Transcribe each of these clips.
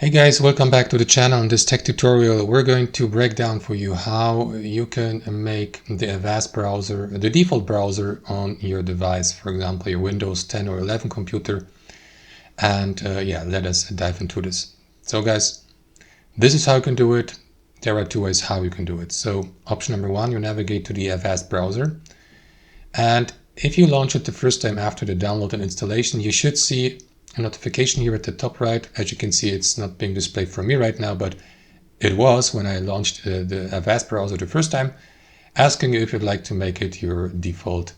Hey guys, welcome back to the channel. In this tech tutorial, we're going to break down for you how you can make the Avast browser, the default browser on your device, for example, your Windows 10 or 11 computer. And yeah, let us dive into this. So guys, this is how you can do it. There are two ways how you can do it. So option number one, you navigate to the Avast browser. And if you launch it the first time after the download and installation, you should see a notification here at the top right. As you can see, it's not being displayed for me right now, but it was when I launched the Avast browser the first time, asking you if you'd like to make it your default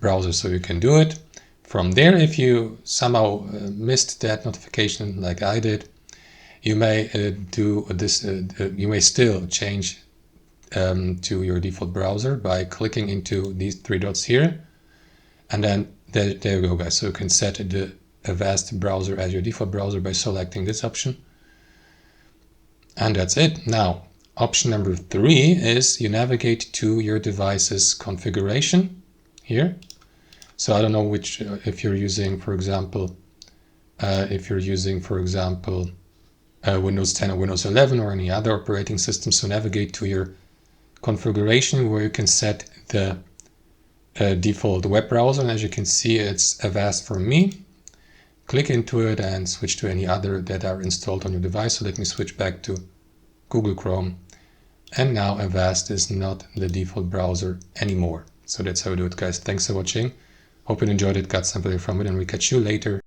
browser, so you can do it. From there, if you somehow missed that notification like I did, you may do this. You may still change to your default browser by clicking into these three dots here, and then there you go, guys. So you can set the Avast browser as your default browser by selecting this option, and that's it. Now option number three is you navigate to your device's configuration here. So I don't know which, if you're using, for example, Windows 10 or Windows 11 or any other operating system. So navigate to your configuration where you can set the default web browser, and as you can see, it's Avast for me. Click into it and switch to any other that are installed on your device. So let me switch back to Google Chrome, and now Avast is not the default browser anymore. So that's how we do it, guys. Thanks for watching. Hope you enjoyed it, got some value from it, and we catch you later.